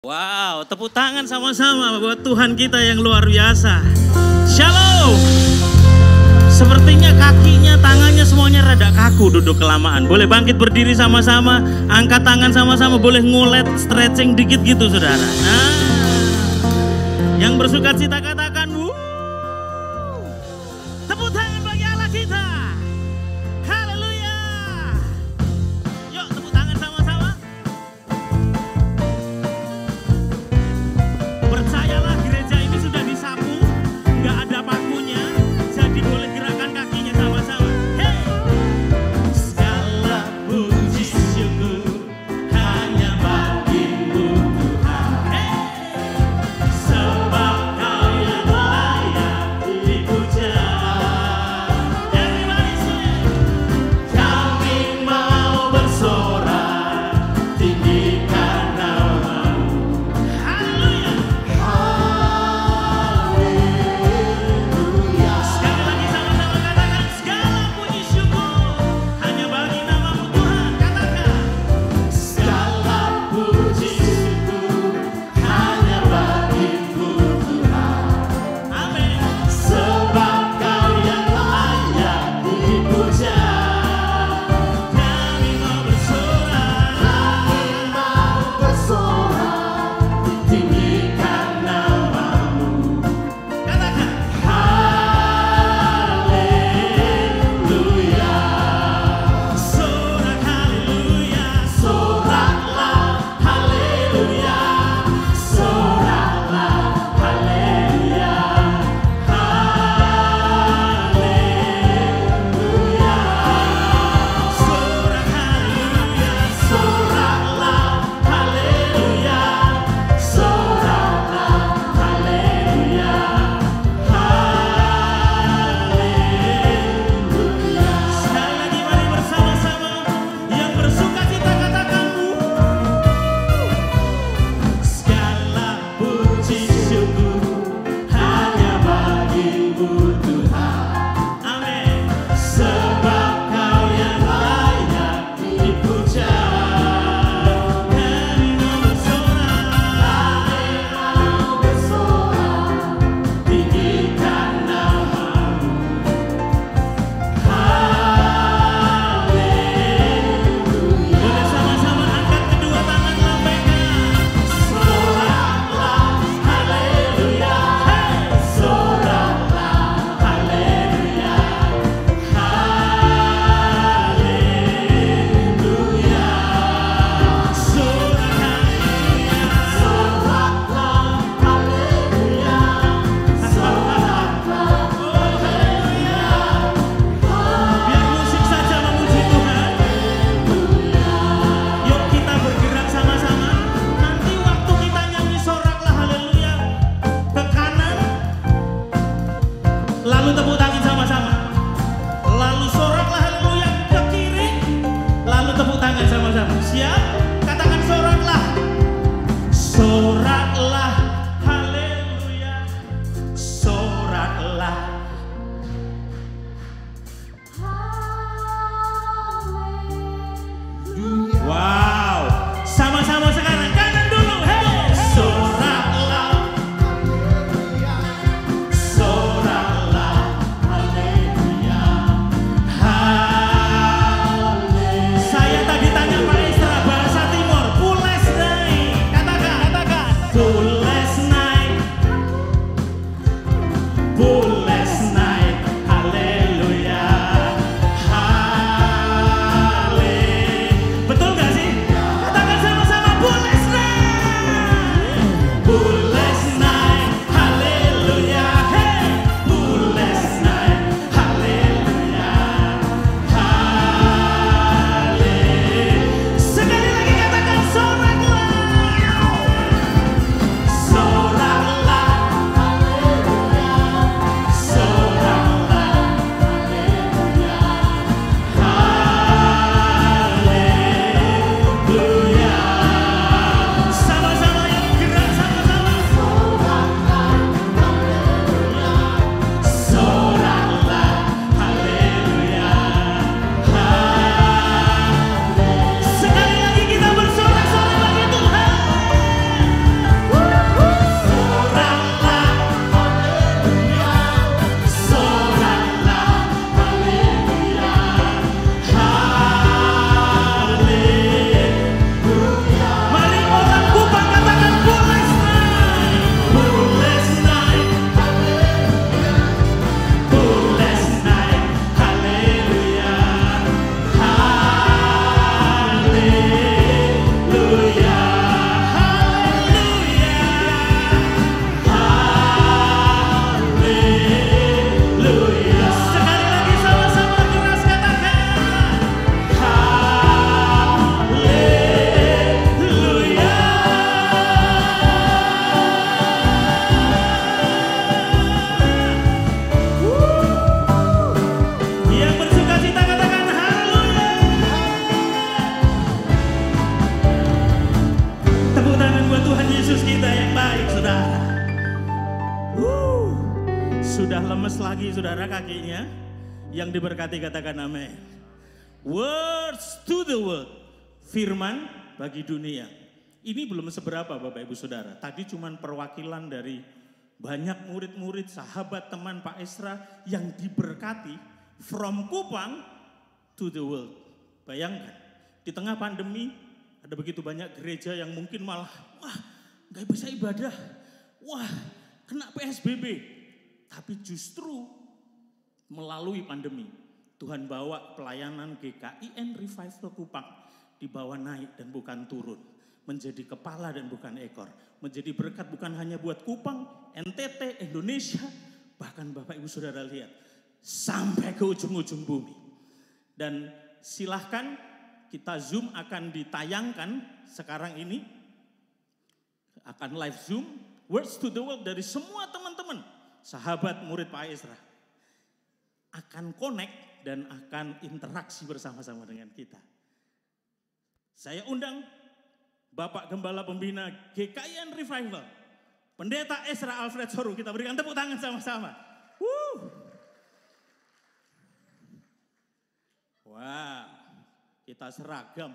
Wow, tepuk tangan sama-sama buat Tuhan kita yang luar biasa. Shalom. Sepertinya kakinya, tangannya semuanya rada kaku duduk kelamaan. Boleh bangkit berdiri sama-sama, angkat tangan sama-sama, boleh ngulet, stretching dikit gitu saudara. Nah, yang bersuka cita katakan, wuh. Tepuk tangan bagi Allah kita. Haleluya. Yuk tepuk tangan sama-sama. Percayalah gereja ini sudah disapu, nggak ada pakunya, jadi boleh gerakan kakinya sama-sama. Hey! Segala puji syukur hanya bagimu Tuhan. Hey! Sebab Kau yang layak dipuja. Everybody say, kami mau bersorak tinggikan nama-Mu. Haleluya. Sekali lagi sama-sama katakan, segala puji syukur hanya bagi nama-Mu Tuhan. Katakan, segala puji syukur hanya bagimu Tuhan. Amin. Sebab Kau yang layak dipuja. Kami mau bersorak tinggikan nama-Mu. Katakan, haleluya. Sorak haleluya, soraklah haleluya. Soraklah haleluya. Haleluya. Sorak haleluya, soraklah haleluya. Soraklah haleluya. Haleluya. Sekali lagi mari bersama-sama yang bersuka cita katakan, segala puji syukur hanya bagimu Tuhan. Amin. Sebab Kau yang layak dipuja. Kami mau bersorak tinggikan nama-Mu. Haleluya. Boleh sama-sama angkat kedua tangan, lambaikan. Soraklah haleluya. Hey! Soraklah haleluya. Haleluya. Sorak haleluya. Soraklah haleluya. Soraklah haleluya. Biar musik saja memuji Tuhan. Yuk kita bergerak sama-sama. Nanti waktu kita nyanyi soraklah haleluya ke kanan, lalu tepuk tangan sama-sama. Lalu soraklah haleluya ke kiri, lalu tepuk tangan sama-sama. Siap? Katakan soraklah. Soraklah haleluya. Soraklah. Wow. Sama-sama sekarang kanan dulu. Hey! Soraklah. Soraklah haleluya. Saya tadi tanya Pak Estra bahasa Timur, pules naik. Katakan. Pules naik. Pules naik. Haleluya. Betul gak sih? Katakan sama-sama, pules naik. Pules naik. Haleluya. Hey! Pules naik. Haleluya. Haleluya. Sekali lagi katakan soraklah. sudah lemes lagi saudara kakinya. Yang diberkati katakan amin. Words to the world. Firman bagi dunia. Ini belum seberapa Bapak Ibu Saudara. Tadi cuman perwakilan dari banyak murid-murid, sahabat, teman Pak Esra yang diberkati from Kupang to the world. Bayangkan, di tengah pandemi ada begitu banyak gereja yang mungkin malah, wah gak bisa ibadah, wah kena PSBB. Tapi justru melalui pandemi, Tuhan bawa pelayanan GKIN Revival Kupang dibawa naik dan bukan turun. Menjadi kepala dan bukan ekor. Menjadi berkat bukan hanya buat Kupang, NTT, Indonesia. Bahkan Bapak Ibu Saudara lihat, sampai ke ujung-ujung bumi. Dan silahkan kita Zoom akan ditayangkan sekarang ini. Akan live Zoom, Words to the World dari semua teman-teman. Sahabat murid Pak Esra. Akan connect dan akan interaksi bersama-sama dengan kita. Saya undang Bapak Gembala Pembina GKIN Revival, Pendeta Esra Alfred Soru. Kita berikan tepuk tangan sama-sama. Wah, kita seragam.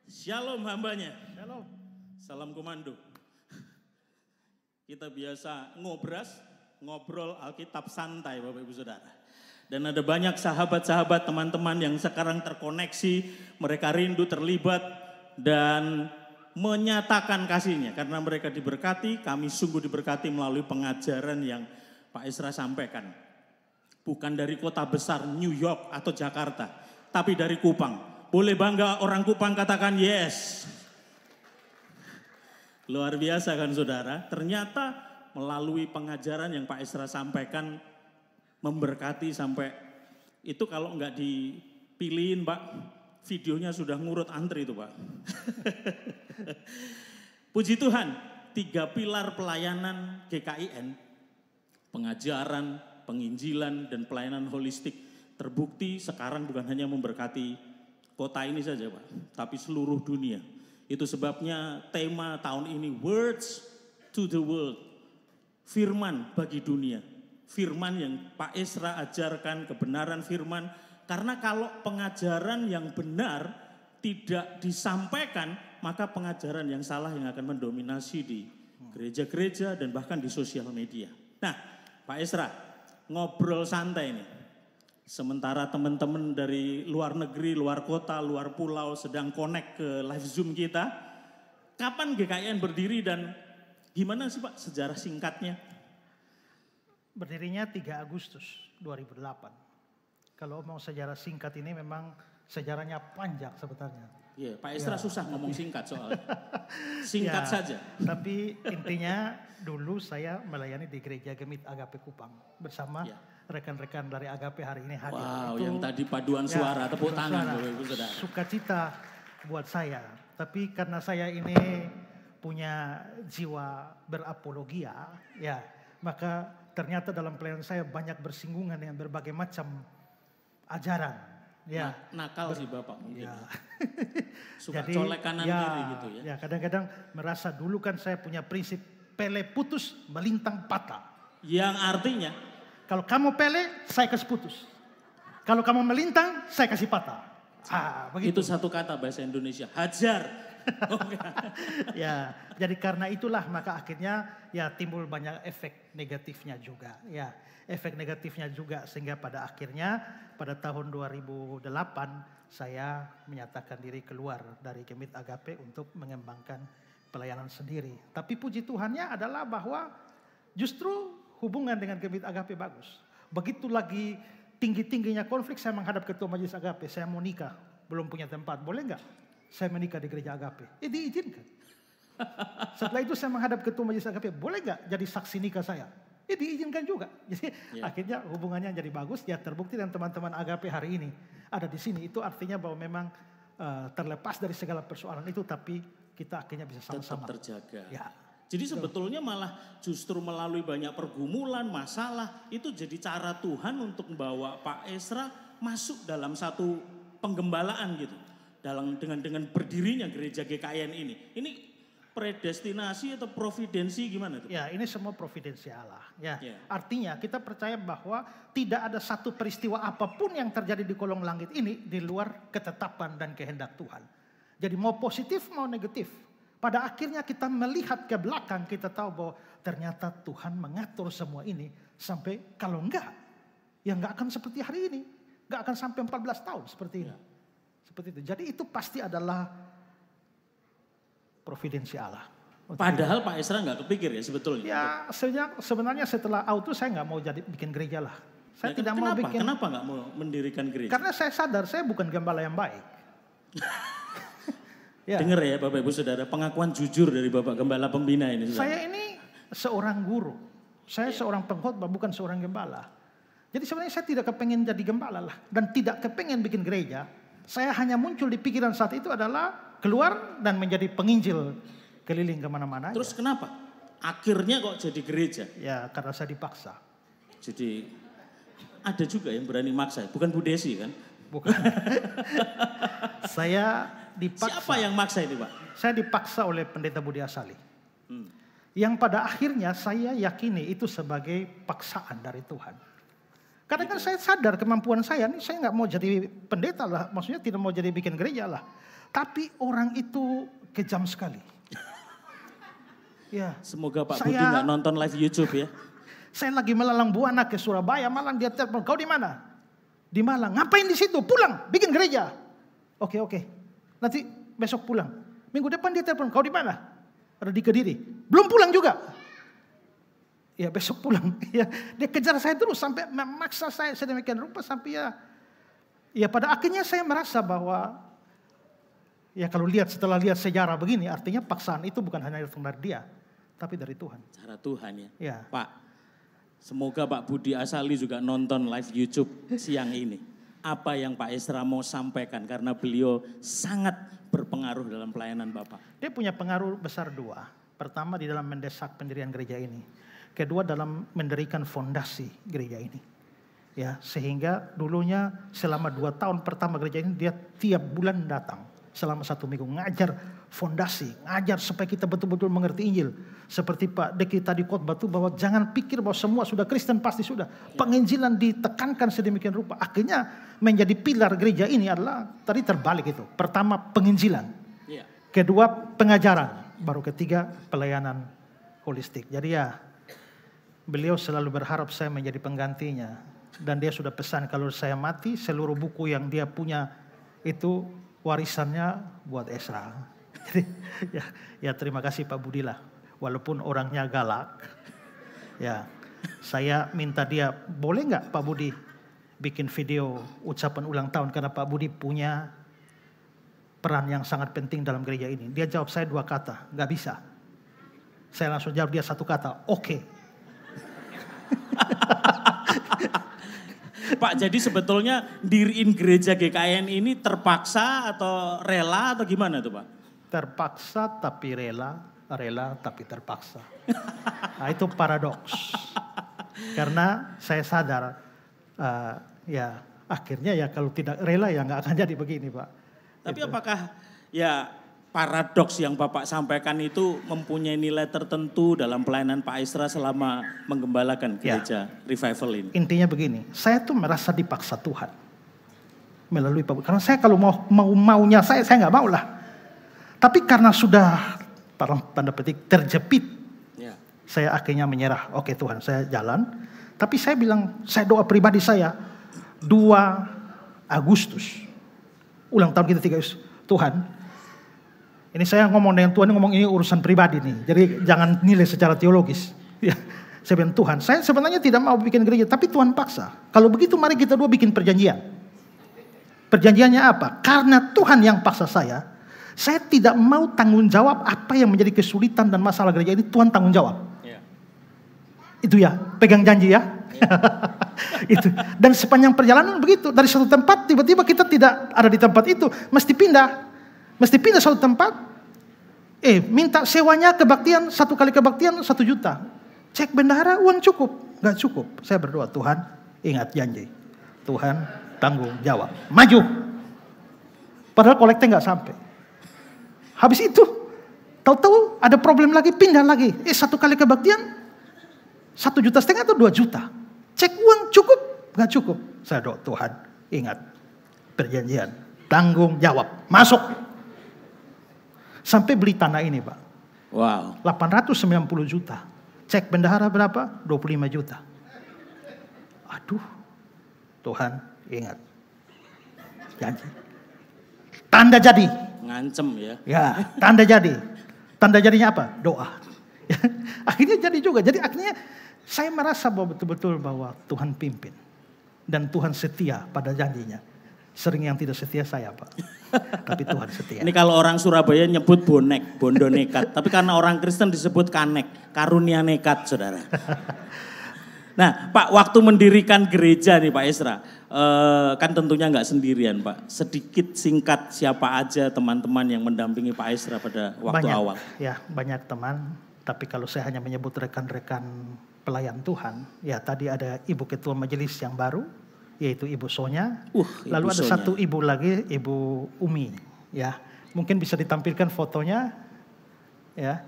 Shalom hambanya. Shalom. Salam komando. Kita biasa ngobrol Alkitab santai Bapak Ibu Saudara. Dan ada banyak sahabat-sahabat teman-teman yang sekarang terkoneksi, mereka rindu terlibat dan menyatakan kasihnya. Karena mereka diberkati, kami sungguh diberkati melalui pengajaran yang Pak Esra sampaikan. Bukan dari kota besar New York atau Jakarta, tapi dari Kupang. Boleh bangga orang Kupang katakan yes. Luar biasa kan saudara, ternyata melalui pengajaran yang Pak Esra sampaikan memberkati sampai itu kalau nggak dipilihin Pak, videonya sudah ngurut antri itu Pak. Puji Tuhan, 3 pilar pelayanan GKIN, pengajaran, penginjilan, dan pelayanan holistik terbukti sekarang bukan hanya memberkati kota ini saja Pak, tapi seluruh dunia. Itu sebabnya tema tahun ini Words to the World, firman bagi dunia. Firman yang Pak Esra ajarkan, kebenaran firman. Karena kalau pengajaran yang benar tidak disampaikan, maka pengajaran yang salah yang akan mendominasi di gereja-gereja dan bahkan di sosial media. Nah, Pak Esra, ngobrol santai nih. Sementara teman-teman dari luar negeri, luar kota, luar pulau sedang connect ke live Zoom kita. Kapan GKIN berdiri dan gimana sih Pak sejarah singkatnya? Berdirinya 3 Agustus 2008. Kalau mau sejarah singkat ini memang sejarahnya panjang sebenarnya. Iya, Pak Esra susah ngomong singkat soalnya. Singkat saja. Tapi intinya dulu saya melayani di Gereja Gemit Agape Kupang bersama rekan-rekan dari Agape hari ini hadir. Wow, yang tadi paduan suara, tepuk tangan Bapak Ibu Saudara. Sukacita buat saya. Tapi karena saya ini punya jiwa berapologia, ya, maka ternyata dalam pelayanan saya banyak bersinggungan dengan berbagai macam ajaran. Ya, nakal sih Bapak mungkin. Ya. Suka Jadi, colek kanan kiri gitu ya. Ya, kadang-kadang merasa dulu kan saya punya prinsip pele putus, melintang patah. Yang artinya? Kalau kamu pele, saya kasih putus. Kalau kamu melintang, saya kasih patah. Begitu. Itu satu kata bahasa Indonesia, hajar. Ya, jadi karena itulah maka akhirnya ya timbul banyak efek negatifnya juga. Ya, efek negatifnya juga sehingga pada akhirnya pada tahun 2008 saya menyatakan diri keluar dari Gemit Agape untuk mengembangkan pelayanan sendiri. Tapi puji Tuhannya adalah bahwa justru hubungan dengan Gemit Agape bagus. Begitu lagi tinggi-tingginya konflik saya menghadap ketua majelis Agape, saya mau nikah, belum punya tempat, boleh nggak? Saya menikah di gereja Agape, diizinkan. Setelah itu saya menghadap ketua majelis Agape, boleh nggak jadi saksi nikah saya? Diizinkan juga. Jadi akhirnya hubungannya jadi bagus, ya terbukti dan teman-teman Agape hari ini ada di sini. Itu artinya bahwa memang terlepas dari segala persoalan itu, tapi kita akhirnya bisa sama-sama tetap terjaga. Ya. Jadi sebetulnya malah justru melalui banyak pergumulan, masalah, itu jadi cara Tuhan untuk membawa Pak Esra masuk dalam satu penggembalaan gitu. Dengan berdirinya gereja GKIN ini. Ini predestinasi atau providensi gimana tuh? Ya, ini semua providensi Allah. Ya, Ya. artinya kita percaya bahwa tidak ada satu peristiwa apapun yang terjadi di kolong langit ini di luar ketetapan dan kehendak Tuhan. Jadi mau positif mau negatif, pada akhirnya kita melihat ke belakang, kita tahu bahwa ternyata Tuhan mengatur semua ini sampai kalau enggak, ya enggak akan seperti hari ini, enggak akan sampai 14 tahun seperti ini. Seperti itu. Jadi itu pasti adalah providensi Allah. Padahal Pak Esra nggak kepikir ya sebetulnya. Ya sebenarnya setelah auto saya nggak mau jadi bikin gereja lah. Saya Ya, tidak mau bikin. Kenapa nggak mau mendirikan gereja? Karena saya sadar saya bukan gembala yang baik. Ya. Dengar ya Bapak Ibu Saudara, pengakuan jujur dari Bapak Gembala Pembina ini. Saudara. Saya ini seorang guru. Saya seorang pengkhotbah, bukan seorang gembala. Jadi sebenarnya saya tidak kepengen jadi gembala lah. Dan tidak kepengen bikin gereja. Saya hanya muncul di pikiran saat itu adalah keluar dan menjadi penginjil keliling kemana-mana. Terus kenapa? Akhirnya kok jadi gereja? Ya karena saya dipaksa. Jadi ada juga yang berani maksa, bukan Bu Desi kan? Bukan. Saya dipaksa. Siapa yang maksa ini Pak? Saya dipaksa oleh Pendeta Budi Asali. Yang pada akhirnya saya yakini itu sebagai paksaan dari Tuhan. Karena kan saya sadar kemampuan saya, nih saya nggak mau jadi pendeta lah, maksudnya tidak mau jadi bikin gereja lah. Tapi orang itu kejam sekali. Ya. Semoga Pak Budi nggak nonton live YouTube ya. Saya lagi melalang buana ke Surabaya, Malang, dia telepon, kau di mana? Di Malang. Ngapain di situ? Pulang, bikin gereja. Oke. Nanti besok pulang. Minggu depan dia telepon, kau di mana? Ada di Kediri. Belum pulang juga. Ya besok pulang. Ya, dia kejar saya terus sampai memaksa saya sedemikian rupa sampai ya pada akhirnya saya merasa bahwa ya kalau setelah lihat sejarah begini artinya paksaan itu bukan hanya dari dia tapi dari Tuhan. Cara Tuhan ya. Ya. Pak, semoga Pak Budi Asali juga nonton live YouTube siang ini. Apa yang Pak Esra mau sampaikan karena beliau sangat berpengaruh dalam pelayanan Bapak. Dia punya pengaruh besar dua. Pertama di dalam mendesak pendirian gereja ini. Kedua dalam mendirikan fondasi gereja ini. Ya, sehingga dulunya selama 2 tahun pertama gereja ini dia tiap bulan datang. Selama 1 minggu ngajar fondasi, ngajar supaya kita betul-betul mengerti Injil. Seperti Pak Deki tadi khotbah itu bahwa jangan pikir bahwa semua sudah Kristen pasti sudah. Penginjilan ditekankan sedemikian rupa. Akhirnya menjadi pilar gereja ini adalah tadi terbalik itu. Pertama penginjilan. Kedua pengajaran. Baru ketiga pelayanan holistik. Jadi ya beliau selalu berharap saya menjadi penggantinya. Dan dia sudah pesan kalau saya mati seluruh buku yang dia punya itu warisannya buat Esra. Jadi ya terima kasih Pak Budi lah. Walaupun orangnya galak. Ya saya minta dia boleh nggak Pak Budi bikin video ucapan ulang tahun. Karena Pak Budi punya peran yang sangat penting dalam gereja ini. Dia jawab saya 2 kata. Nggak bisa. Saya langsung jawab dia 1 kata. Oke. Pak, jadi sebetulnya diriin gereja GKN ini terpaksa atau rela atau gimana tuh Pak? Terpaksa tapi rela, rela tapi terpaksa. Nah itu paradoks. Karena saya sadar, ya akhirnya ya kalau tidak rela ya nggak akan jadi begini Pak. Tapi gitu. apakah ya paradoks yang Bapak sampaikan itu mempunyai nilai tertentu dalam pelayanan Pak Esra selama menggembalakan gereja revival ini? Intinya begini, saya tuh merasa dipaksa Tuhan melalui Pak Budi. Karena saya kalau maunya saya nggak mau lah. Tapi karena sudah tanda petik terjepit, saya akhirnya menyerah. Oke Tuhan, saya jalan. Tapi saya bilang, saya doa pribadi saya 2 Agustus. Ulang tahun kita 3 Agustus. Tuhan, ini saya ngomong dengan Tuhan, ngomong ini urusan pribadi nih. Jadi jangan nilai secara teologis. Ya, saya bilang Tuhan, saya sebenarnya tidak mau bikin gereja, tapi Tuhan paksa. Kalau begitu mari kita 2 bikin perjanjian. Perjanjiannya apa? Karena Tuhan yang paksa saya tidak mau tanggung jawab apa yang menjadi kesulitan dan masalah gereja ini. Tuhan tanggung jawab. Itu ya, pegang janji ya. Itu. Dan sepanjang perjalanan begitu, dari satu tempat tiba-tiba kita tidak ada di tempat itu, mesti pindah satu tempat. Minta sewanya kebaktian, 1 kali kebaktian 1 juta. Cek bendahara uang cukup, nggak cukup. Saya berdoa, Tuhan ingat janji, Tuhan tanggung jawab, maju. Padahal kolekte nggak sampai. Habis itu Tahu-tahu ada problem lagi, pindah lagi. 1 kali kebaktian 1,5 juta atau 2 juta. Cek uang cukup? Gak cukup. Saya doa, Tuhan ingat perjanjian, tanggung jawab, masuk. Sampai beli tanah ini Pak. Wow. 890 juta. Cek bendahara berapa? 25 juta. Aduh, Tuhan ingat. Janji. Tanda jadi. Ngancem ya. Ya, tanda jadi. Tanda jadinya apa? Doa. Akhirnya jadi juga. Jadi akhirnya saya merasa bahwa betul-betul bahwa Tuhan pimpin. Dan Tuhan setia pada janjinya. Sering yang tidak setia saya Pak. Tapi Tuhan setia. Ini kalau orang Surabaya nyebut bonek, bondo nekat. Tapi karena orang Kristen disebut kanek, karunia nekat saudara. Nah Pak, waktu mendirikan gereja nih Pak Esra. Kan tentunya nggak sendirian Pak. Sedikit singkat siapa aja teman-teman yang mendampingi Pak Esra pada waktu banyak, awal. Ya banyak teman. Tapi kalau saya hanya menyebut rekan-rekan pelayan Tuhan. Ya tadi ada Ibu Ketua Majelis yang baru. Yaitu Ibu Sonya. Lalu ada satu ibu lagi, Ibu Umi. Ya, mungkin bisa ditampilkan fotonya. Ya,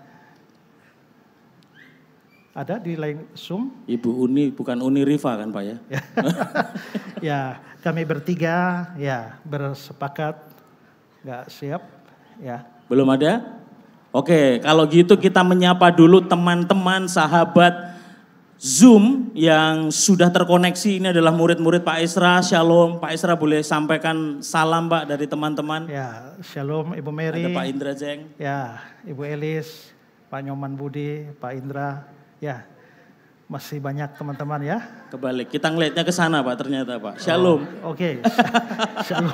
ada di lain Zoom. Ibu Uni bukan Uni Riva kan Pak ya? Ya, kami bertiga ya bersepakat nggak siap. Ya. Belum ada? Oke, kalau gitu kita menyapa dulu teman-teman sahabat Zoom yang sudah terkoneksi. Ini adalah murid-murid Pak Esra. Shalom, Pak Esra boleh sampaikan salam Pak dari teman-teman. Ya, shalom Ibu Mary. Ada Pak Indra Jeng. Ya, Ibu Elis, Pak Nyoman Budi, Pak Indra. Ya, masih banyak teman-teman ya. Kebalik, kita ngelihatnya ke sana Pak ternyata Pak. Shalom. Oke. Shalom.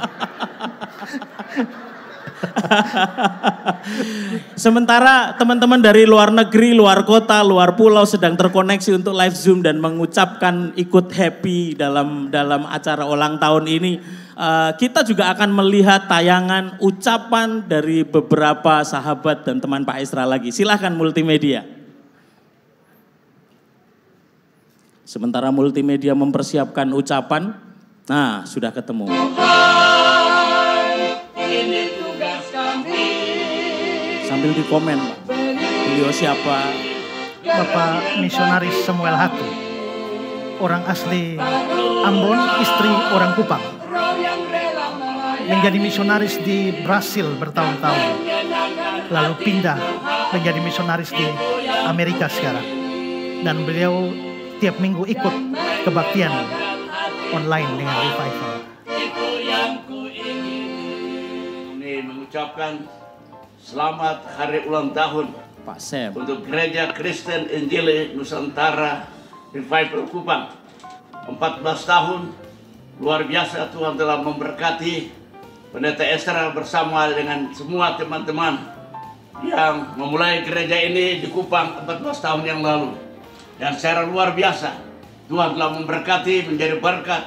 Sementara teman-teman dari luar negeri, luar kota, luar pulau sedang terkoneksi untuk live Zoom dan mengucapkan ikut happy dalam acara ulang tahun ini. Kita juga akan melihat tayangan ucapan dari beberapa sahabat dan teman Pak Esra lagi. Silahkan multimedia. Sementara multimedia mempersiapkan ucapan, nah sudah ketemu. Sambil di komen Pak, beliau siapa? Bapak misionaris Samuel Hatu, orang asli Ambon, istri orang Kupang. Menjadi misionaris di Brasil bertahun-tahun. Lalu pindah menjadi misionaris di Amerika sekarang. Dan beliau tiap minggu ikut kebaktian online dengan Revival. Ini mengucapkan selamat hari ulang tahun Pak Sem. untuk Gereja Kristen Injili Nusantara Revival Kupang. 14 tahun, luar biasa Tuhan telah memberkati Pendeta Esra bersama dengan semua teman-teman yang memulai gereja ini di Kupang 14 tahun yang lalu. Dan secara luar biasa, Tuhan telah memberkati menjadi berkat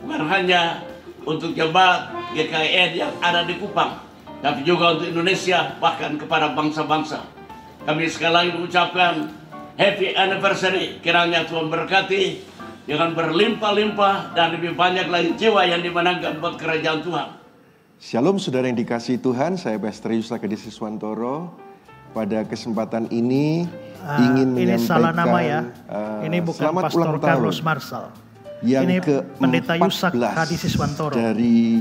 bukan hanya untuk jemaat GKIN yang ada di Kupang, tapi juga untuk Indonesia, bahkan kepada bangsa-bangsa. Kami sekali lagi mengucapkan happy anniversary. Kiranya Tuhan berkati dengan berlimpah-limpah dan lebih banyak lagi jiwa yang dimenangkan buat kerajaan Tuhan. Shalom saudara yang dikasihi Tuhan, saya Pastor Yusra Kedisi Swantoro. Pada kesempatan ini ingin ini menyampaikan salah nama ya. Ini bukan selamat Pastor ulang tahun Carlos Marsal. yang Ini Pendeta ke-14 Yusak Kadisi Swantoro dari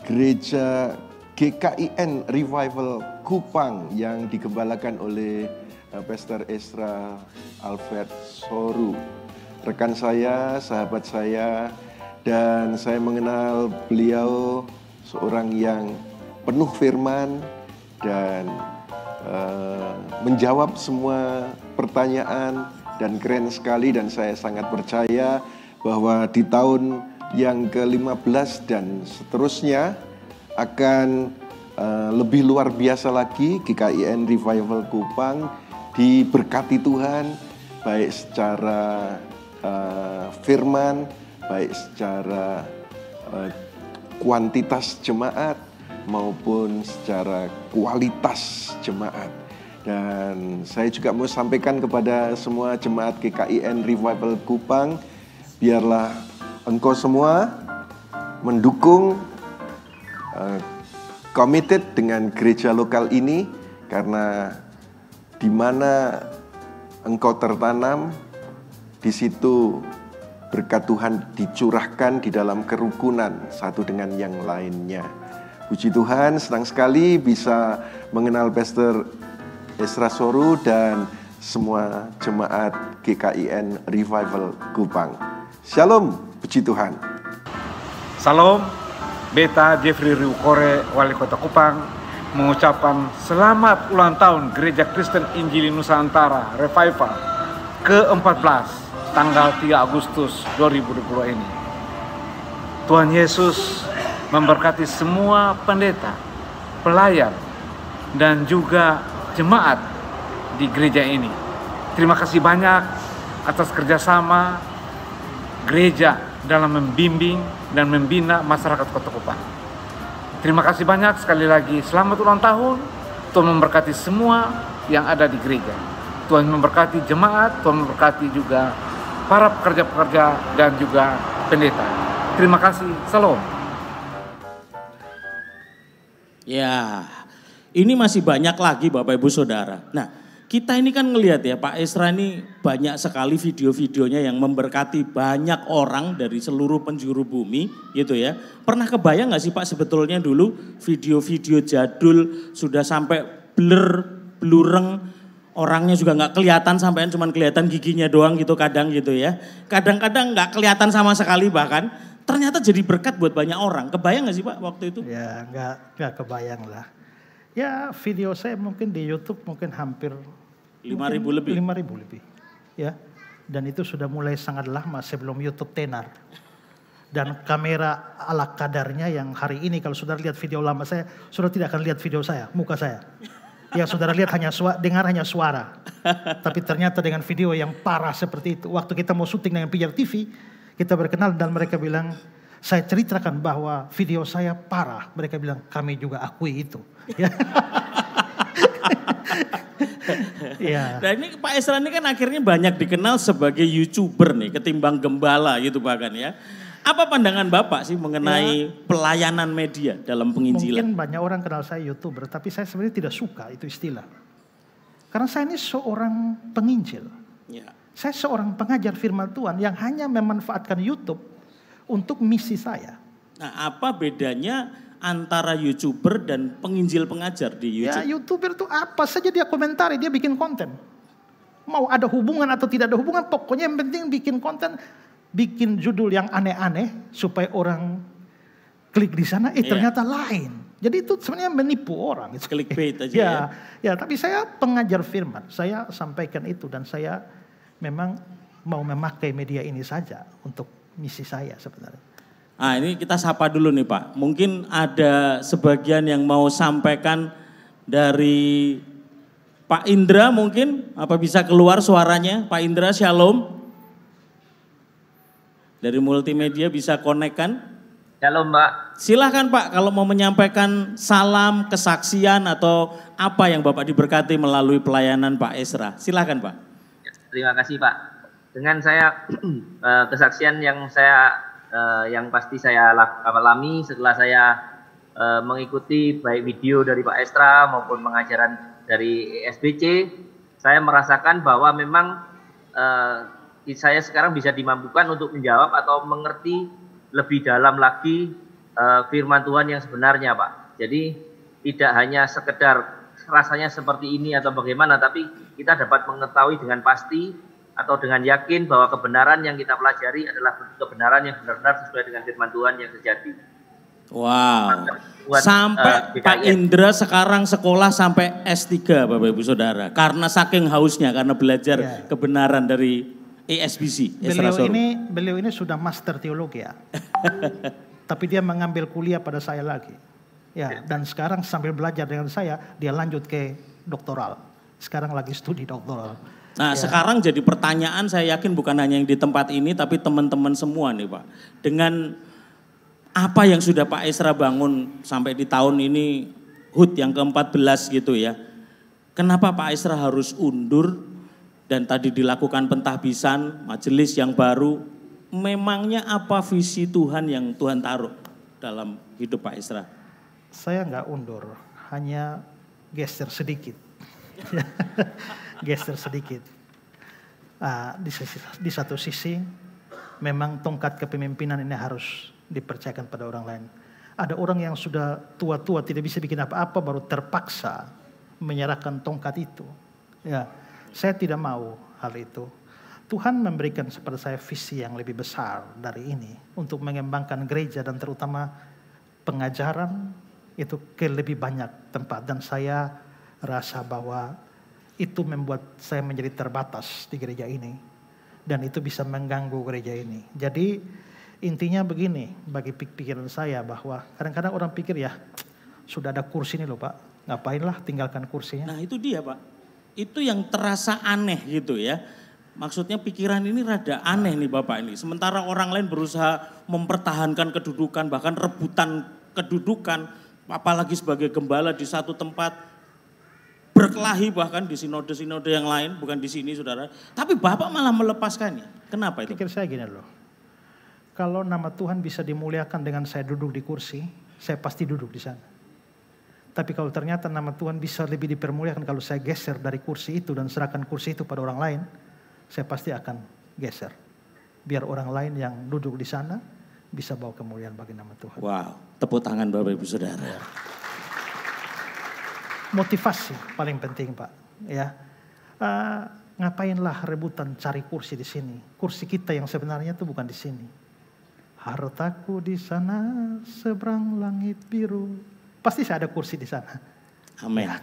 Gereja GKIN Revival Kupang yang digembalakan oleh Pastor Esra Alfred Soru. Rekan saya, sahabat saya, dan saya mengenal beliau seorang yang penuh firman dan menjawab semua pertanyaan dan keren sekali, dan saya sangat percaya bahwa di tahun yang ke-15 dan seterusnya akan lebih luar biasa lagi. GKIN Revival Kupang diberkati Tuhan baik secara firman, baik secara kuantitas jemaat maupun secara kualitas jemaat. Dan saya juga mau sampaikan kepada semua jemaat GKIN Revival Kupang, biarlah engkau semua mendukung committed dengan gereja lokal ini, Karena di mana engkau tertanam, di situ berkat Tuhan dicurahkan di dalam kerukunan satu dengan yang lainnya. Puji Tuhan, senang sekali bisa mengenal Pastor Ezra Soru dan semua jemaat GKIN Revival Kupang. Shalom, puji Tuhan. Salam, Beta Jeffrey Riukore, Wali Kota Kupang, mengucapkan selamat ulang tahun Gereja Kristen Injili Nusantara Revival ke-14 tanggal 3 Agustus 2020 ini. Tuhan Yesus memberkati semua pendeta, pelayan, dan juga jemaat di gereja ini. Terima kasih banyak atas kerjasama gereja dalam membimbing dan membina masyarakat Kota Kupang. Terima kasih banyak sekali lagi. Selamat ulang tahun. Tuhan memberkati semua yang ada di gereja. Tuhan memberkati jemaat, Tuhan memberkati juga para pekerja-pekerja dan juga pendeta. Terima kasih. Salam. Ya, ini masih banyak lagi Bapak Ibu Saudara. Nah, kita ini kan ngelihat ya Pak Ezra ini banyak sekali video-videonya yang memberkati banyak orang dari seluruh penjuru bumi gitu ya. Pernah kebayang gak sih Pak sebetulnya dulu video-video jadul sudah sampai blureng, orangnya juga gak kelihatan sampai cuman kelihatan giginya doang gitu kadang gitu ya. Kadang-kadang gak kelihatan sama sekali bahkan. Ternyata jadi berkat buat banyak orang. Kebayang gak sih Pak waktu itu? Ya nggak kebayang lah. Ya video saya mungkin di YouTube mungkin hampir 5.000 lebih. 5.000 lebih. Ya. Dan itu sudah mulai sangat lama sebelum YouTube tenar. Dan kamera ala kadarnya yang hari ini kalau saudara lihat video lama saya, saudara tidak akan lihat video saya, muka saya. Yang saudara lihat hanya dengar hanya suara. Tapi ternyata dengan video yang parah seperti itu. Waktu kita mau syuting dengan PJR TV, kita berkenal dan mereka bilang, saya ceritakan bahwa video saya parah. Mereka bilang, kami juga akui itu. Ya. Nah ini Pak Ezra ini kan akhirnya banyak dikenal sebagai YouTuber nih, ketimbang gembala gitu bahkan ya. Apa pandangan Bapak sih mengenai pelayanan media dalam penginjilan? Mungkin banyak orang kenal saya YouTuber, tapi saya sebenarnya tidak suka itu istilah. Karena saya ini seorang penginjil. Ya. Saya seorang pengajar firman Tuhan yang hanya memanfaatkan YouTube untuk misi saya. Nah apa bedanya antara YouTuber dan penginjil pengajar di YouTube? Ya YouTuber itu apa saja dia komentari, dia bikin konten. Mau ada hubungan atau tidak ada hubungan, pokoknya yang penting bikin konten. Bikin judul yang aneh-aneh supaya orang klik di sana, ternyata lain. Jadi itu sebenarnya menipu orang. Clickbait aja ya. Tapi saya pengajar firman, saya sampaikan itu dan saya memang mau memakai media ini saja untuk misi saya sebenarnya. Nah ini kita sapa dulu nih Pak. Mungkin ada sebagian yang mau sampaikan dari Pak Indra mungkin. Apa bisa keluar suaranya? Pak Indra, shalom. Dari multimedia bisa konekkan? Shalom Mbak. Silahkan Pak kalau mau menyampaikan salam, kesaksian atau apa yang Bapak diberkati melalui pelayanan Pak Ezra. Silahkan Pak. Terima kasih Pak. Dengan saya kesaksian yang pasti saya alami setelah saya mengikuti baik video dari Pak Ezra maupun pengajaran dari SBC, saya merasakan bahwa memang saya sekarang bisa dimampukan untuk menjawab atau mengerti lebih dalam lagi firman Tuhan yang sebenarnya Pak. Jadi tidak hanya sekedar rasanya seperti ini atau bagaimana, tapi kita dapat mengetahui dengan pasti atau dengan yakin bahwa kebenaran yang kita pelajari adalah kebenaran yang benar-benar sesuai dengan firman Tuhan yang sejati. Wow. Sampai Pak Indra sekarang sekolah sampai S3 Bapak Ibu Saudara. Karena saking hausnya, karena belajar kebenaran dari ESBC. Beliau ini sudah master teologi ya. Tapi dia mengambil kuliah pada saya lagi. Ya, dan sekarang sambil belajar dengan saya, dia lanjut ke doktoral. Sekarang lagi studi doktoral. Nah sekarang jadi pertanyaan, saya yakin bukan hanya yang di tempat ini, tapi teman-teman semua nih Pak. Dengan apa yang sudah Pak Ezra bangun sampai di tahun ini, HUT yang ke-14 gitu ya. Kenapa Pak Ezra harus undur dan tadi dilakukan pentahbisan, majelis yang baru. Memangnya apa visi Tuhan yang Tuhan taruh dalam hidup Pak Ezra? Saya nggak undur, hanya geser sedikit. Geser sedikit. Di satu sisi memang tongkat kepemimpinan ini harus dipercayakan pada orang lain. Ada orang yang sudah tua-tua tidak bisa bikin apa-apa baru terpaksa menyerahkan tongkat itu. Ya, saya tidak mau hal itu. Tuhan memberikan kepada saya visi yang lebih besar dari ini untuk mengembangkan gereja dan terutama pengajaran itu ke lebih banyak tempat, dan saya rasa bahwa itu membuat saya menjadi terbatas di gereja ini dan itu bisa mengganggu gereja ini. Jadi intinya begini bagi pikiran saya, bahwa kadang-kadang orang pikir ya sudah ada kursi ini loh Pak, ngapainlah tinggalkan kursinya. Nah itu dia Pak, itu yang terasa aneh gitu ya. Maksudnya pikiran ini rada aneh nih Bapak ini. Sementara orang lain berusaha mempertahankan kedudukan, bahkan rebutan kedudukan, apalagi sebagai gembala di satu tempat, berkelahi bahkan di sinode-sinode yang lain, bukan di sini saudara. Tapi Bapak malah melepaskannya. Kenapa itu? Pikir saya gini loh, kalau nama Tuhan bisa dimuliakan dengan saya duduk di kursi, saya pasti duduk di sana. Tapi kalau ternyata nama Tuhan bisa lebih dipermuliakan kalau saya geser dari kursi itu dan serahkan kursi itu pada orang lain, saya pasti akan geser. Biar orang lain yang duduk di sana bisa bawa kemuliaan bagi nama Tuhan. Wow, tepuk tangan Bapak Ibu Saudara. Motivasi paling penting Pak. Ya, ngapainlah rebutan cari kursi di sini? Kursi kita yang sebenarnya itu bukan di sini. Hartaku di sana seberang langit biru. Pasti saya ada kursi di sana. Amin. Ya,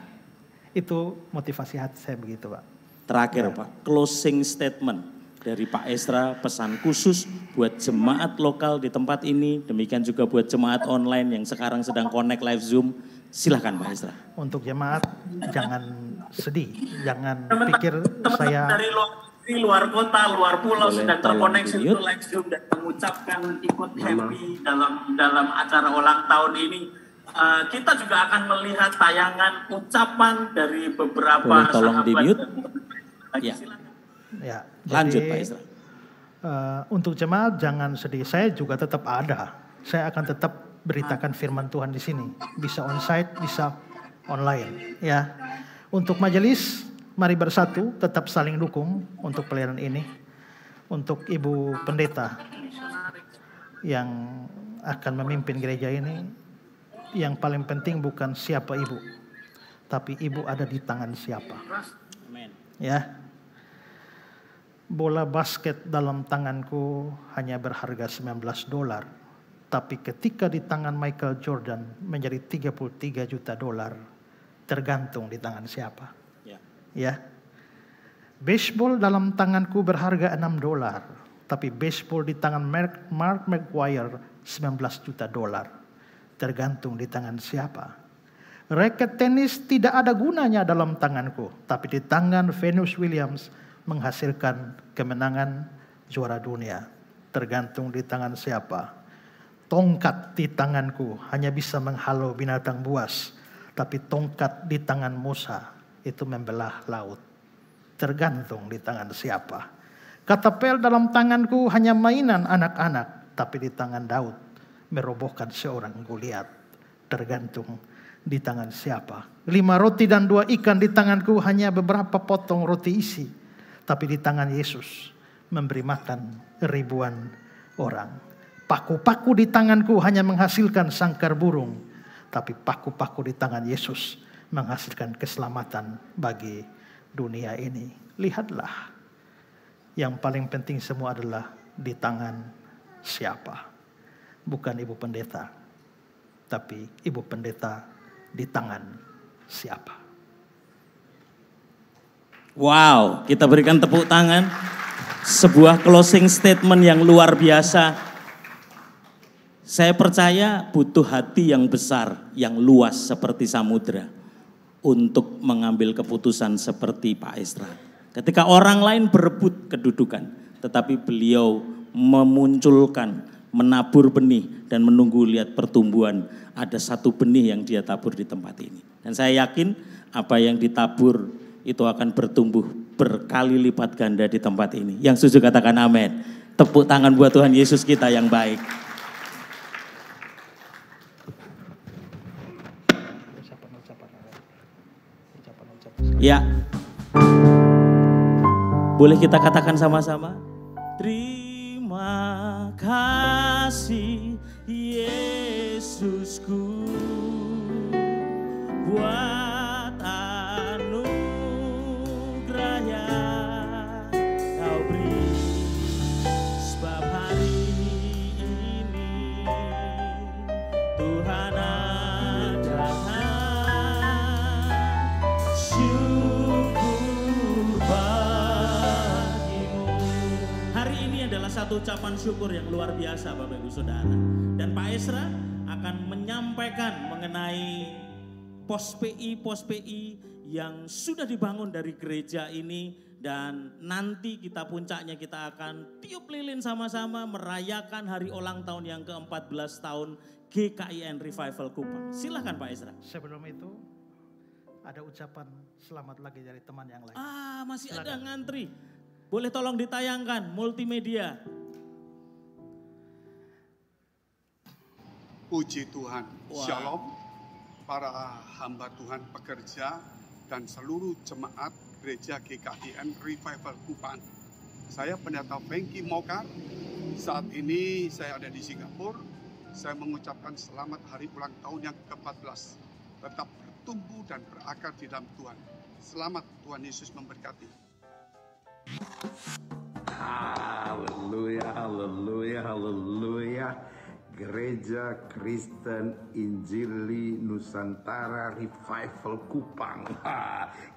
itu motivasi hati saya begitu Pak. Terakhir Pak, closing statement dari Pak Estra, pesan khusus buat jemaat lokal di tempat ini, demikian juga buat jemaat online yang sekarang sedang connect live Zoom. Silahkan Pak Estra. Untuk jemaat jangan sedih, jangan pikir saya dari luar kota, luar pulau Boleh sedang terkoneksi untuk live Zoom dan mengucapkan ikut happy dalam acara ulang tahun ini. Kita juga akan melihat tayangan ucapan dari beberapa Boleh tolong sahabat. di-mute? Ya. ya. Lanjut Jadi, Pak Estra. Untuk jemaat jangan sedih. Saya juga tetap ada. Saya akan tetap beritakan firman Tuhan di sini. Bisa onsite, bisa online. Ya. Untuk majelis, mari bersatu, tetap saling dukung untuk pelayanan ini. Untuk Ibu Pendeta yang akan memimpin gereja ini, yang paling penting bukan siapa ibu, tapi ibu ada di tangan siapa. Ya. Bola basket dalam tanganku hanya berharga $19, tapi ketika di tangan Michael Jordan menjadi $33 juta, tergantung di tangan siapa. Ya. Baseball dalam tanganku berharga $6, tapi baseball di tangan Mark McGwire $19 juta, tergantung di tangan siapa. Raket tenis tidak ada gunanya dalam tanganku, tapi di tangan Venus Williams menghasilkan kemenangan juara dunia. Tergantung di tangan siapa. Tongkat di tanganku hanya bisa menghalau binatang buas, tapi tongkat di tangan Musa itu membelah laut. Tergantung di tangan siapa. Katapel dalam tanganku hanya mainan anak-anak, tapi di tangan Daud merobohkan seorang Goliat. Tergantung di tangan siapa. 5 roti dan 2 ikan di tanganku hanya beberapa potong roti isi, tapi di tangan Yesus memberi makan ribuan orang. Paku-paku di tanganku hanya menghasilkan sangkar burung, tapi paku-paku di tangan Yesus menghasilkan keselamatan bagi dunia ini. Lihatlah, yang paling penting semua adalah di tangan siapa. Bukan Ibu Pendeta, tapi Ibu Pendeta di tangan siapa. Wow, kita berikan tepuk tangan. Sebuah closing statement yang luar biasa. Saya percaya butuh hati yang besar, yang luas seperti samudra untuk mengambil keputusan seperti Pak Estra. Ketika orang lain berebut kedudukan, tetapi beliau memunculkan, menabur benih dan menunggu lihat pertumbuhan. Ada satu benih yang dia tabur di tempat ini. Dan saya yakin apa yang ditabur itu akan bertumbuh berkali lipat ganda di tempat ini. Yang setuju katakan amin. Tepuk tangan buat Tuhan Yesus kita yang baik. Ya. Boleh kita katakan sama-sama? Terima kasih Yesusku buat anugerah yang Kau beri, sebab hari ini Tuhan adalah syukur bagimu. Hari ini adalah satu ucapan syukur yang luar biasa Bapak Ibu Saudara. Dan Pak Esra akan menyampaikan mengenai pos PI yang sudah dibangun dari gereja ini. Dan nanti kita puncaknya kita akan tiup lilin sama-sama merayakan hari ulang tahun yang ke-14 tahun GKIN Revival Kupang. Silakan Pak Esra. Sebelum itu ada ucapan selamat lagi dari teman yang lain. Masih Silakan. ada ngantri. Boleh tolong ditayangkan multimedia. Puji Tuhan, Wah. Shalom para hamba Tuhan pekerja dan seluruh jemaat Gereja GKIN Revival Kupang. Saya Pendeta Fengki Mokar, saat ini saya ada di Singapura. Saya mengucapkan selamat hari ulang tahun yang ke-14. Tetap bertumbuh dan berakar di dalam Tuhan. Selamat, Tuhan Yesus memberkati. Haleluya, haleluya, haleluya. Gereja Kristen Injili Nusantara Revival Kupang.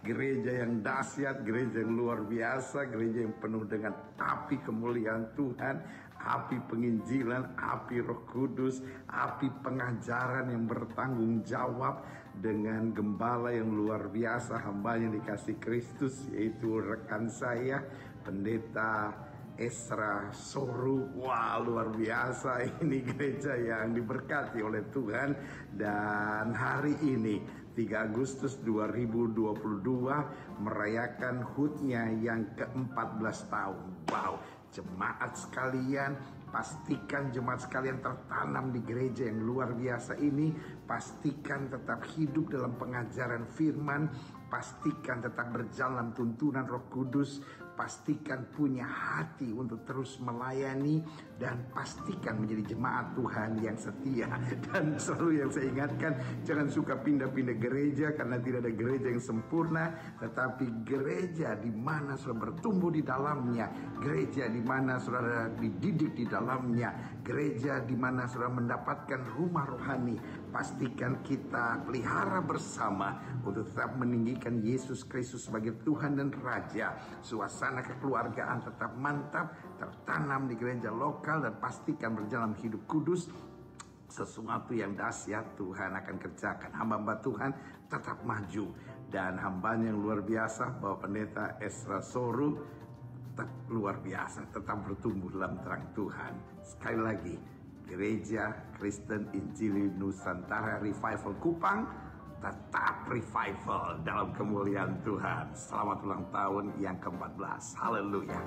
Gereja yang dahsyat, gereja yang luar biasa, gereja yang penuh dengan api kemuliaan Tuhan, api penginjilan, api Roh Kudus, api pengajaran yang bertanggung jawab dengan gembala yang luar biasa, hamba yang dikasih Kristus, yaitu rekan saya, Pendeta Esra Soru. Wah, luar biasa, ini gereja yang diberkati oleh Tuhan. Dan hari ini 3 Agustus 2022 merayakan HUT-nya yang ke-14 tahun. Wow, jemaat sekalian, pastikan jemaat sekalian tertanam di gereja yang luar biasa ini. Pastikan tetap hidup dalam pengajaran firman. Pastikan tetap berjalan tuntunan Roh Kudus. Pastikan punya hati untuk terus melayani. Dan pastikan menjadi jemaat Tuhan yang setia. Dan selalu yang saya ingatkan, jangan suka pindah-pindah gereja, karena tidak ada gereja yang sempurna. Tetapi gereja di mana saudara bertumbuh di dalamnya, gereja di mana saudara dididik di dalamnya, gereja di mana saudara mendapatkan rumah rohani. Pastikan kita pelihara bersama untuk tetap meninggikan Yesus Kristus sebagai Tuhan dan Raja. Suasana kekeluargaan tetap mantap, tertanam di gereja lokal, dan pastikan berjalan hidup kudus. Sesuatu yang dahsyat Tuhan akan kerjakan. Hamba-hamba Tuhan tetap maju, dan hambanya yang luar biasa Bapak Pendeta Esra Soru tetap luar biasa, tetap bertumbuh dalam terang Tuhan. Sekali lagi, Gereja Kristen Injili Nusantara Revival Kupang tetap revival dalam kemuliaan Tuhan. Selamat ulang tahun yang ke-14. Haleluya.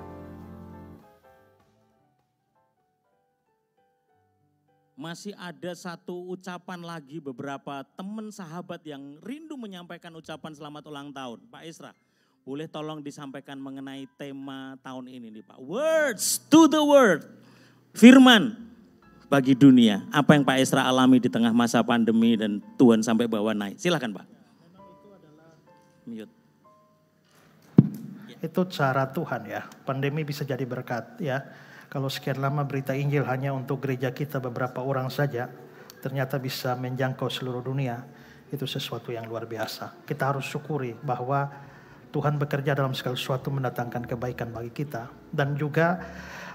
Masih ada satu ucapan lagi, beberapa teman sahabat yang rindu menyampaikan ucapan selamat ulang tahun. Pak Esra, boleh tolong disampaikan mengenai tema tahun ini nih Pak. Words to the world. Firman bagi dunia. Apa yang Pak Esra alami di tengah masa pandemi dan Tuhan sampai bawa naik. Silakan Pak. Mute. Itu cara Tuhan ya. Pandemi bisa jadi berkat ya. Kalau sekian lama berita Injil hanya untuk gereja kita beberapa orang saja, ternyata bisa menjangkau seluruh dunia. Itu sesuatu yang luar biasa. Kita harus syukuri bahwa Tuhan bekerja dalam segala sesuatu mendatangkan kebaikan bagi kita. Dan juga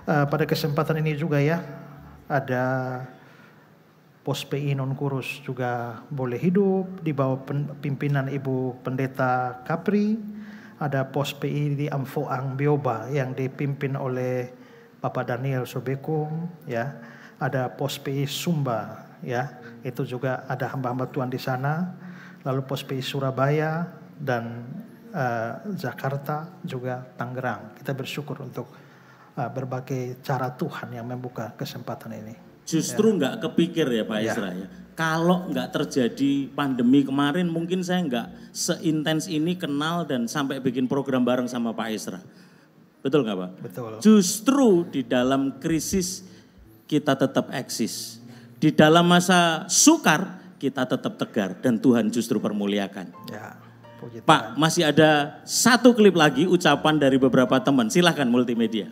pada kesempatan ini juga ya, ada pos PI non-kurus juga boleh hidup di bawah pimpinan Ibu Pendeta Kapri. Ada pos PI di Amfoang Bioba yang dipimpin oleh Bapak Daniel Sobekum ya. Ada pos PI Sumba ya. Itu juga ada hamba-hamba Tuhan di sana. Lalu pos PI Surabaya dan Jakarta juga Tangerang. Kita bersyukur untuk berbagai cara Tuhan yang membuka kesempatan ini. Justru nggak kepikir ya Pak Esra ya. Kalau nggak terjadi pandemi kemarin mungkin saya nggak seintens ini kenal dan sampai bikin program bareng sama Pak Esra. Betul nggak Pak? Betul. Justru di dalam krisis kita tetap eksis. Di dalam masa sukar kita tetap tegar dan Tuhan justru permuliakan. Ya, puji Tuhan. Pak, masih ada satu klip lagi ucapan dari beberapa teman. Silahkan multimedia.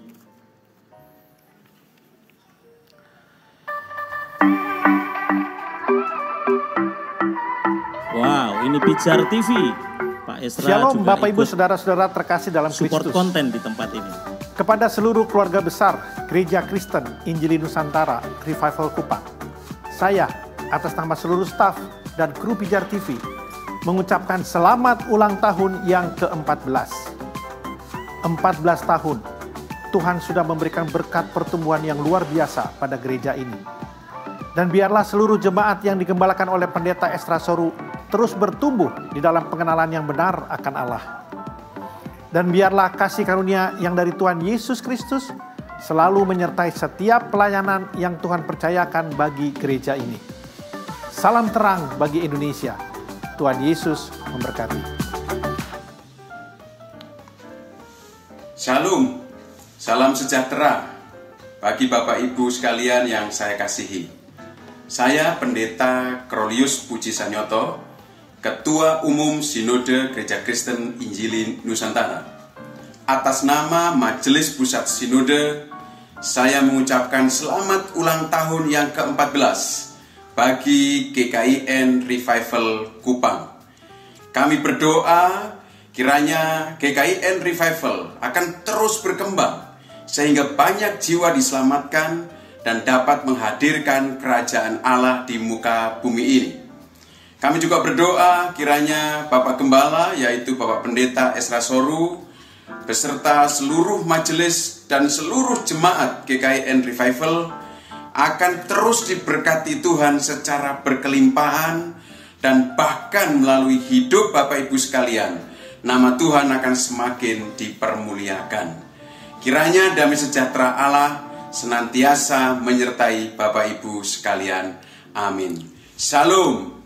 Wow, ini Pijar TV. Pak Esra Shalom juga Bapak Ibu ikut Saudara-saudara terkasih dalam support Kristus. konten di tempat ini. Kepada seluruh keluarga besar Gereja Kristen Injili Nusantara Revival Kupang, saya atas nama seluruh staf dan kru Pijar TV mengucapkan selamat ulang tahun yang ke-14. 14 tahun Tuhan sudah memberikan berkat pertumbuhan yang luar biasa pada gereja ini. Dan biarlah seluruh jemaat yang digembalakan oleh Pendeta Estra Soru terus bertumbuh di dalam pengenalan yang benar akan Allah. Dan biarlah kasih karunia yang dari Tuhan Yesus Kristus selalu menyertai setiap pelayanan yang Tuhan percayakan bagi gereja ini. Salam terang bagi Indonesia. Tuhan Yesus memberkati. Shalom, salam sejahtera bagi Bapak Ibu sekalian yang saya kasihi. Saya Pendeta Krolius Puji Sanyoto, Ketua Umum Sinode Gereja Kristen Injili Nusantara. Atas nama Majelis Pusat Sinode, saya mengucapkan selamat ulang tahun yang ke-14 bagi GKIN Revival Kupang. Kami berdoa kiranya GKIN Revival akan terus berkembang sehingga banyak jiwa diselamatkan dan dapat menghadirkan kerajaan Allah di muka bumi ini. Kami juga berdoa kiranya Bapak Gembala, yaitu Bapak Pendeta Estra Soru, beserta seluruh majelis dan seluruh jemaat GKIN Revival akan terus diberkati Tuhan secara berkelimpahan dan bahkan melalui hidup Bapak Ibu sekalian, nama Tuhan akan semakin dipermuliakan. Kiranya damai sejahtera Allah senantiasa menyertai Bapak Ibu sekalian. Amin. Shalom.